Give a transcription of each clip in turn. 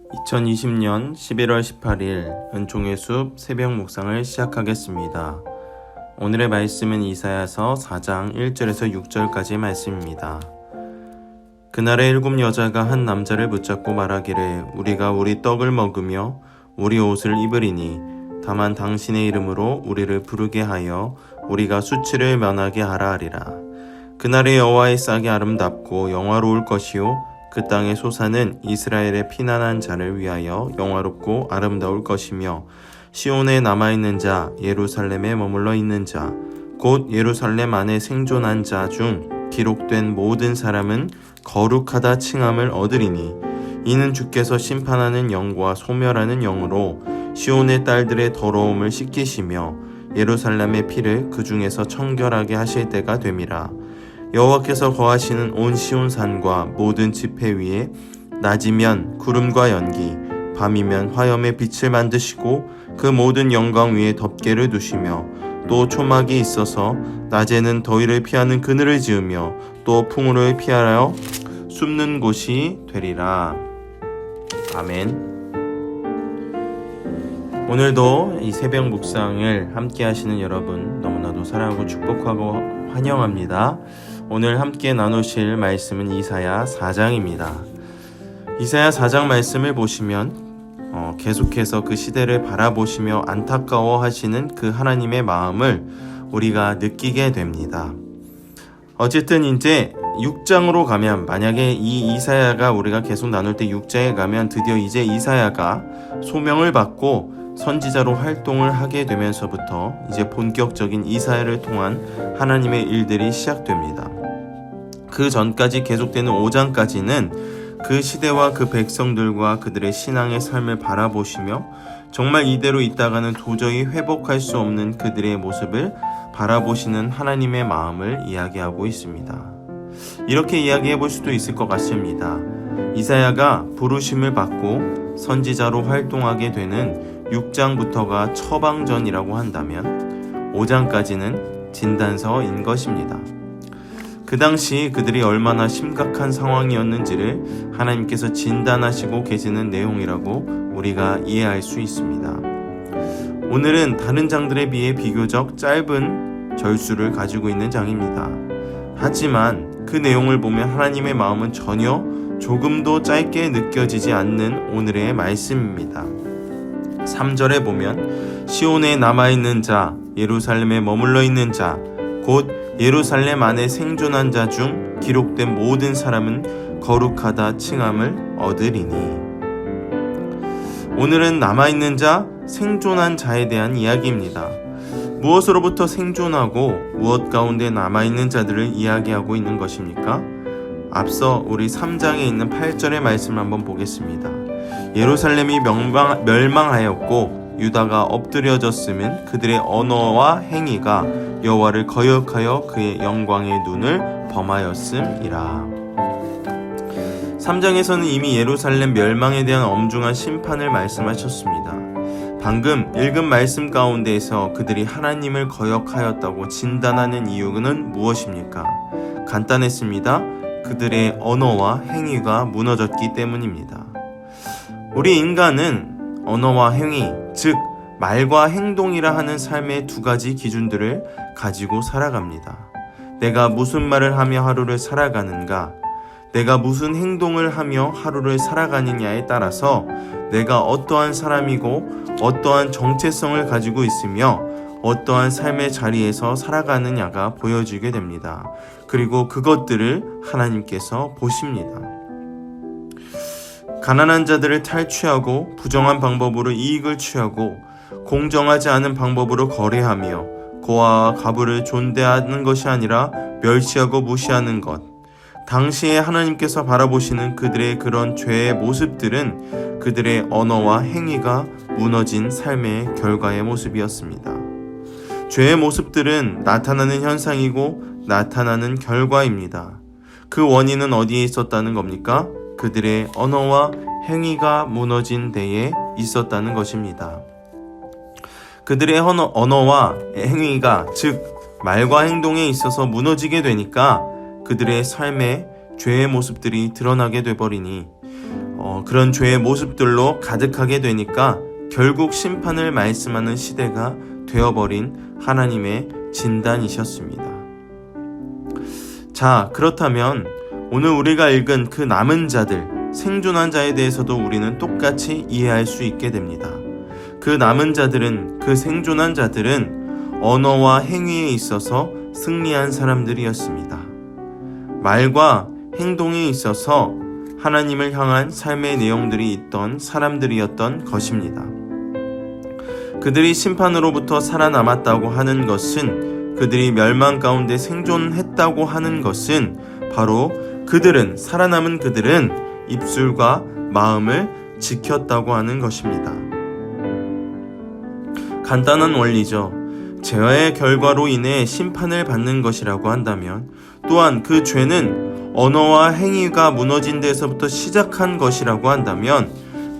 2020년 11월 18일 은총의 숲 새벽 묵상을 시작하겠습니다. 오늘의 말씀은 이사야서 4장 1절에서 6절까지 말씀입니다. 그날에 7 여자가 한 남자를 붙잡고 말하기를 우리가 우리 떡을 먹으며 우리 옷을 입으리니 다만 당신의 이름으로 우리를 부르게 하여 우리가 수치를 면하게 하라 하리라. 그날의 여호와의 싹이 아름답고 영화로울 것이요 그 땅의 소사는 이스라엘의 피난한 자를 위하여 영화롭고 아름다울 것이며 시온에 남아있는 자 예루살렘에 머물러 있는 자 곧 예루살렘 안에 생존한 자 중 기록된 모든 사람은 거룩하다 칭함을 얻으리니 이는 주께서 심판하는 영과 소멸하는 영으로 시온의 딸들의 더러움을 씻기시며 예루살렘의 피를 그 중에서 청결하게 하실 때가 됨이라. 여호와께서 거하시는 온 시온산과 모든 지폐 위에 낮이면 구름과 연기, 밤이면 화염의 빛을 만드시고 그 모든 영광 위에 덮개를 두시며 또 초막이 있어서 낮에는 더위를 피하는 그늘을 지으며 또 풍우를 피하여 숨는 곳이 되리라. 아멘. 오늘도 이 새벽 묵상을 함께 하시는 여러분 너무나도 사랑하고 축복하고 환영합니다. 오늘 함께 나누실 말씀은 이사야 4장입니다. 이사야 4장 말씀을 보시면 계속해서 그 시대를 바라보시며 안타까워 하시는 그 하나님의 마음을 우리가 느끼게 됩니다. 어쨌든 이제 6장으로 가면, 만약에 이 이사야가 우리가 계속 나눌 때 6장에 가면 드디어 이제 이사야가 소명을 받고 선지자로 활동을 하게 되면서부터 이제 본격적인 이사야를 통한 하나님의 일들이 시작됩니다. 그 전까지 계속되는 5장까지는 그 시대와 그 백성들과 그들의 신앙의 삶을 바라보시며 정말 이대로 있다가는 도저히 회복할 수 없는 그들의 모습을 바라보시는 하나님의 마음을 이야기하고 있습니다. 이렇게 이야기해 볼 수도 있을 것 같습니다. 이사야가 부르심을 받고 선지자로 활동하게 되는 6장부터가 처방전이라고 한다면 5장까지는 진단서인 것입니다. 그 당시 그들이 얼마나 심각한 상황이었는지를 하나님께서 진단하시고 계시는 내용이라고 우리가 이해할 수 있습니다. 오늘은 다른 장들에 비해 비교적 짧은 절수를 가지고 있는 장입니다. 하지만 그 내용을 보면 하나님의 마음은 전혀 조금도 짧게 느껴지지 않는 오늘의 말씀입니다. 3절에 보면 시온에 남아있는 자, 예루살렘에 머물러 있는 자, 곧 예루살렘 안에 생존한 자 중 기록된 모든 사람은 거룩하다 칭함을 얻으리니. 오늘은 남아있는 자, 생존한 자에 대한 이야기입니다. 무엇으로부터 생존하고 무엇 가운데 남아있는 자들을 이야기하고 있는 것입니까? 앞서 우리 3장에 있는 8절의 말씀을 한번 보겠습니다. 예루살렘이 멸망하였고 유다가 엎드려졌으면 그들의 언어와 행위가 여호와를 거역하여 그의 영광의 눈을 범하였음이라. 3장에서는 이미 예루살렘 멸망에 대한 엄중한 심판을 말씀하셨습니다. 방금 읽은 말씀 가운데에서 그들이 하나님을 거역하였다고 진단하는 이유는 무엇입니까? 간단했습니다. 그들의 언어와 행위가 무너졌기 때문입니다. 우리 인간은 언어와 행위, 즉 말과 행동이라 하는 삶의 두 가지 기준들을 가지고 살아갑니다. 내가 무슨 말을 하며 하루를 살아가는가, 내가 무슨 행동을 하며 하루를 살아가느냐에 따라서 내가 어떠한 사람이고 어떠한 정체성을 가지고 있으며 어떠한 삶의 자리에서 살아가느냐가 보여지게 됩니다. 그리고 그것들을 하나님께서 보십니다. 가난한 자들을 탈취하고 부정한 방법으로 이익을 취하고 공정하지 않은 방법으로 거래하며 고아와 과부를 존대하는 것이 아니라 멸시하고 무시하는 것, 당시에 하나님께서 바라보시는 그들의 그런 죄의 모습들은 그들의 언어와 행위가 무너진 삶의 결과의 모습이었습니다. 죄의 모습들은 나타나는 현상이고 나타나는 결과입니다. 그 원인은 어디에 있었다는 겁니까? 그들의 언어와 행위가 무너진 데에 있었다는 것입니다. 그들의 언어와 행위가, 즉 말과 행동에 있어서 무너지게 되니까 그들의 삶에 죄의 모습들이 드러나게 돼버리니 그런 죄의 모습들로 가득하게 되니까 결국 심판을 말씀하는 시대가 되어버린 하나님의 진단이셨습니다. 자, 그렇다면 오늘 우리가 읽은 그 남은 자들, 생존한 자에 대해서도 우리는 똑같이 이해할 수 있게 됩니다. 그 남은 자들은, 그 생존한 자들은 언어와 행위에 있어서 승리한 사람들이었습니다. 말과 행동에 있어서 하나님을 향한 삶의 내용들이 있던 사람들이었던 것입니다. 그들이 심판으로부터 살아남았다고 하는 것은, 그들이 멸망 가운데 생존했다고 하는 것은 바로 살아남은 그들은 입술과 마음을 지켰다고 하는 것입니다. 간단한 원리죠. 죄의 결과로 인해 심판을 받는 것이라고 한다면, 또한 그 죄는 언어와 행위가 무너진 데서부터 시작한 것이라고 한다면,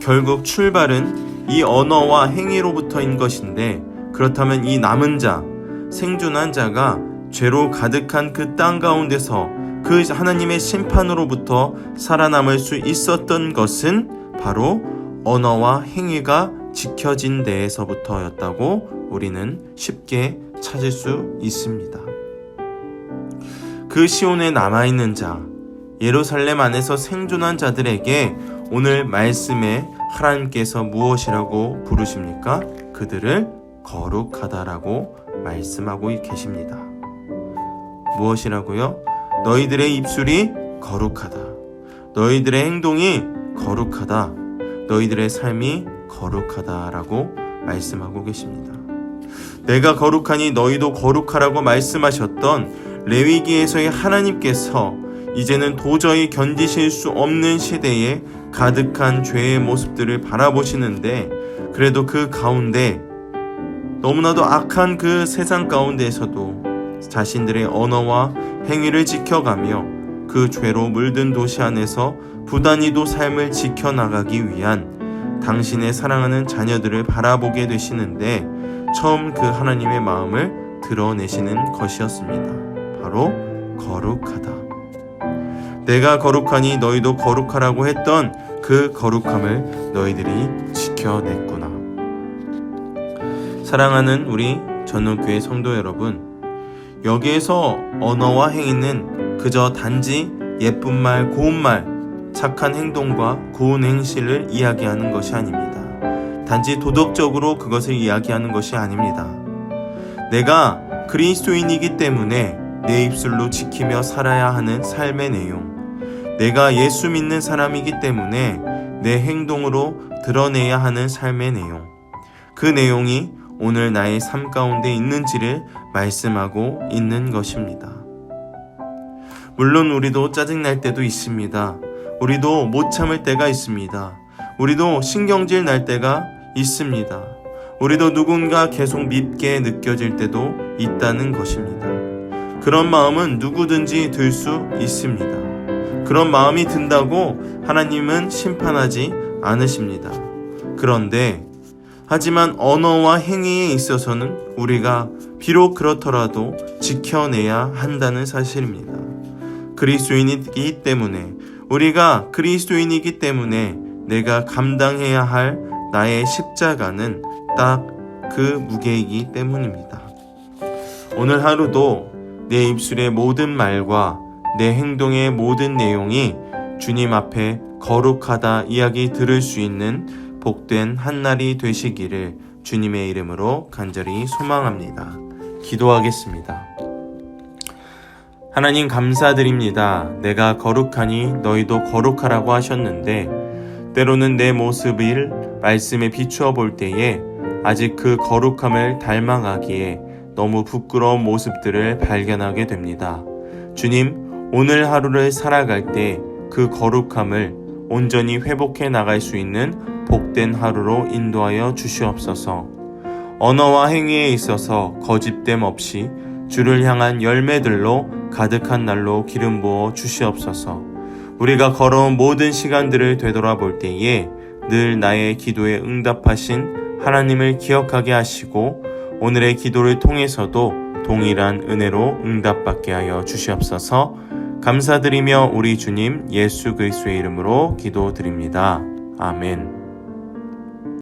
결국 출발은 이 언어와 행위로부터인 것인데, 그렇다면 이 남은 자, 생존한 자가 죄로 가득한 그 땅 가운데서 그 하나님의 심판으로부터 살아남을 수 있었던 것은 바로 언어와 행위가 지켜진 데에서부터였다고 우리는 쉽게 찾을 수 있습니다. 그 시온에 남아있는 자, 예루살렘 안에서 생존한 자들에게 오늘 말씀에 하나님께서 무엇이라고 부르십니까? 그들을 거룩하다라고 말씀하고 계십니다. 무엇이라고요? 너희들의 입술이 거룩하다. 너희들의 행동이 거룩하다. 너희들의 삶이 거룩하다라고 말씀하고 계십니다. 내가 거룩하니 너희도 거룩하라고 말씀하셨던 레위기에서의 하나님께서 이제는 도저히 견디실 수 없는 시대에 가득한 죄의 모습들을 바라보시는데, 그래도 그 가운데 너무나도 악한 그 세상 가운데에서도 자신들의 언어와 행위를 지켜가며 그 죄로 물든 도시 안에서 부단히도 삶을 지켜나가기 위한 당신의 사랑하는 자녀들을 바라보게 되시는데, 처음 그 하나님의 마음을 드러내시는 것이었습니다. 바로 거룩하다. 내가 거룩하니 너희도 거룩하라고 했던 그 거룩함을 너희들이 지켜냈구나. 사랑하는 우리 전원교회 성도 여러분, 여기에서 언어와 행위는 그저 단지 예쁜 말, 고운 말, 착한 행동과 고운 행실을 이야기하는 것이 아닙니다. 단지 도덕적으로 그것을 이야기하는 것이 아닙니다. 내가 그리스도인이기 때문에 내 입술로 지키며 살아야 하는 삶의 내용, 내가 예수 믿는 사람이기 때문에 내 행동으로 드러내야 하는 삶의 내용, 그 내용이 오늘 나의 삶 가운데 있는지를 말씀하고 있는 것입니다. 물론 우리도 짜증날 때도 있습니다. 우리도 못 참을 때가 있습니다. 우리도 신경질 날 때가 있습니다. 우리도 누군가 계속 밉게 느껴질 때도 있다는 것입니다. 그런 마음은 누구든지 들 수 있습니다. 그런 마음이 든다고 하나님은 심판하지 않으십니다. 그런데 하지만 언어와 행위에 있어서는 우리가 비록 그렇더라도 지켜내야 한다는 사실입니다. 그리스도인이기 때문에, 우리가 그리스도인이기 때문에 내가 감당해야 할 나의 십자가는 딱 그 무게이기 때문입니다. 오늘 하루도 내 입술의 모든 말과 내 행동의 모든 내용이 주님 앞에 거룩하다 이야기 들을 수 있는 복된 한날이 되시기를 주님의 이름으로 간절히 소망합니다. 기도하겠습니다. 하나님 감사드립니다. 내가 거룩하니 너희도 거룩하라고 하셨는데, 때로는 내 모습을 말씀에 비추어 볼 때에 아직 그 거룩함을 닮아가기에 너무 부끄러운 모습들을 발견하게 됩니다. 주님, 오늘 하루를 살아갈 때 그 거룩함을 온전히 회복해 나갈 수 있는 복된 하루로 인도하여 주시옵소서. 언어와 행위에 있어서 거짓됨 없이 주를 향한 열매들로 가득한 날로 기름 부어 주시옵소서. 우리가 걸어온 모든 시간들을 되돌아볼 때에 늘 나의 기도에 응답하신 하나님을 기억하게 하시고, 오늘의 기도를 통해서도 동일한 은혜로 응답받게 하여 주시옵소서. 감사드리며 우리 주님 예수 그리스도의 이름으로 기도드립니다. 아멘.